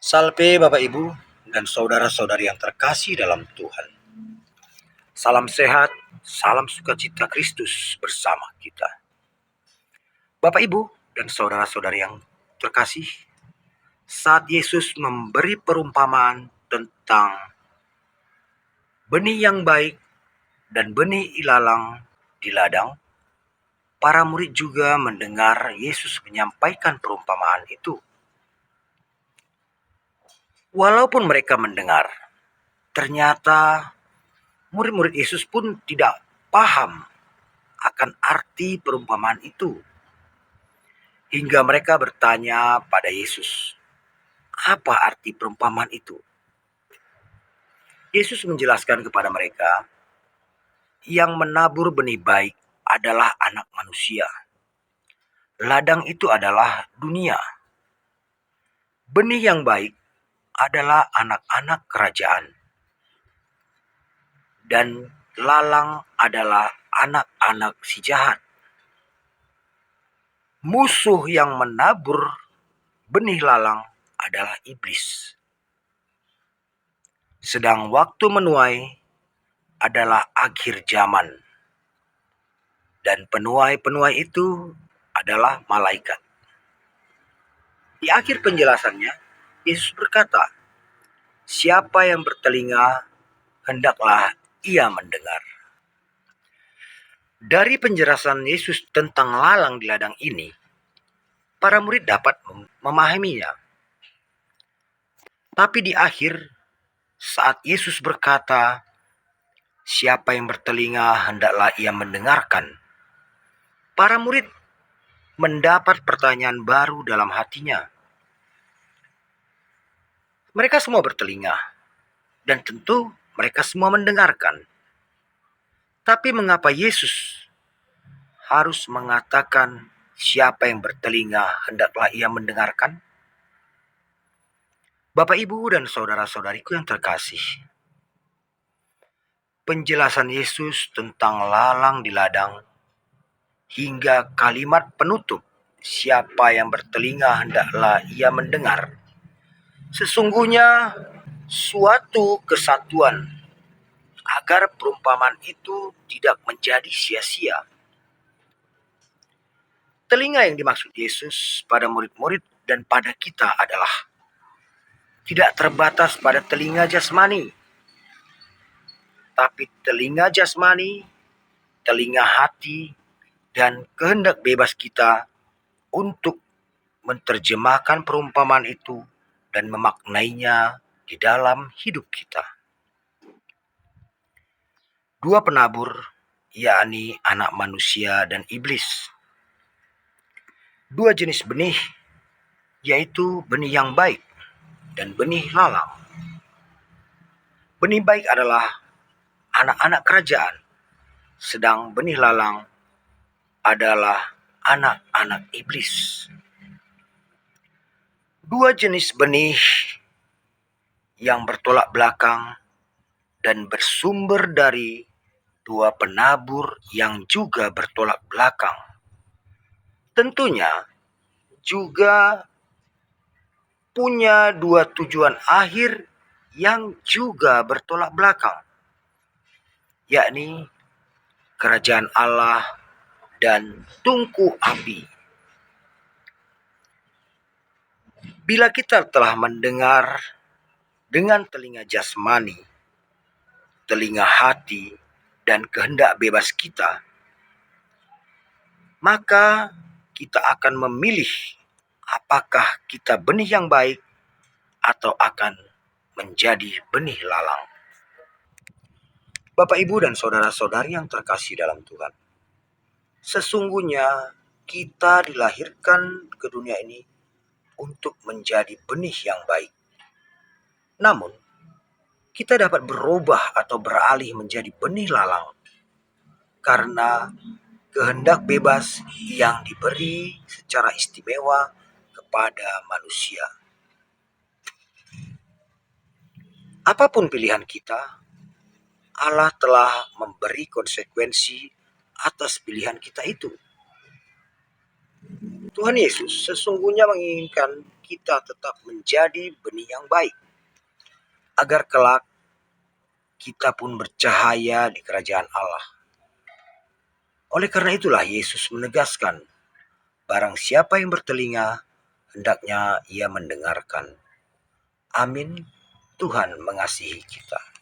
Salve Bapak Ibu dan saudara-saudari yang terkasih dalam Tuhan. Salam sehat, salam sukacita Kristus bersama kita. Bapak Ibu dan saudara-saudari yang terkasih, saat Yesus memberi perumpamaan tentang benih yang baik dan benih ilalang di ladang, para murid juga mendengar Yesus menyampaikan perumpamaan itu. Walaupun mereka mendengar, ternyata murid-murid Yesus pun tidak paham akan arti perumpamaan itu. Hingga mereka bertanya pada Yesus, apa arti perumpamaan itu? Yesus menjelaskan kepada mereka, yang menabur benih baik adalah anak manusia. Ladang itu adalah dunia. Benih yang baik adalah anak-anak kerajaan. Dan lalang adalah anak-anak si jahat. Musuh yang menabur benih lalang adalah iblis. Sedang waktu menuai adalah akhir zaman. Dan penuai-penuai itu adalah malaikat. Di akhir penjelasannya, Yesus berkata, siapa yang bertelinga, hendaklah ia mendengar. Dari penjelasan Yesus tentang lalang di ladang ini, para murid dapat memahaminya. Tapi di akhir, saat Yesus berkata, siapa yang bertelinga, hendaklah ia mendengarkan, para murid mendapat pertanyaan baru dalam hatinya. Mereka semua bertelinga, dan tentu mereka semua mendengarkan. Tapi mengapa Yesus harus mengatakan siapa yang bertelinga hendaklah ia mendengarkan? Bapak, Ibu, dan saudara-saudariku yang terkasih, penjelasan Yesus tentang lalang di ladang hingga kalimat penutup, siapa yang bertelinga hendaklah ia mendengar, sesungguhnya suatu kesatuan agar perumpamaan itu tidak menjadi sia-sia. Telinga yang dimaksud Yesus pada murid-murid dan pada kita adalah tidak terbatas pada telinga jasmani, tapi telinga jasmani, telinga hati, dan kehendak bebas kita untuk menerjemahkan perumpamaan itu dan memaknainya di dalam hidup kita. Dua penabur, yakni anak manusia dan iblis. Dua jenis benih, yaitu benih yang baik dan benih lalang. Benih baik adalah anak-anak kerajaan, sedang benih lalang adalah anak-anak iblis. Dua jenis benih yang bertolak belakang dan bersumber dari dua penabur yang juga bertolak belakang. Tentunya juga punya dua tujuan akhir yang juga bertolak belakang, yakni kerajaan Allah dan tungku api. Bila kita telah mendengar dengan telinga jasmani, telinga hati, dan kehendak bebas kita, maka kita akan memilih apakah kita benih yang baik atau akan menjadi benih lalang. Bapak, Ibu, dan saudara-saudari yang terkasih dalam Tuhan, sesungguhnya kita dilahirkan ke dunia ini untuk menjadi benih yang baik. Namun, kita dapat berubah atau beralih menjadi benih lalang karena kehendak bebas yang diberi secara istimewa kepada manusia. Apapun pilihan kita, Allah telah memberi konsekuensi atas pilihan kita itu. Tuhan Yesus sesungguhnya menginginkan kita tetap menjadi benih yang baik, agar kelak kita pun bercahaya di kerajaan Allah. Oleh karena itulah Yesus menegaskan, barang siapa yang bertelinga, hendaknya ia mendengarkan. Amin. Tuhan mengasihi kita.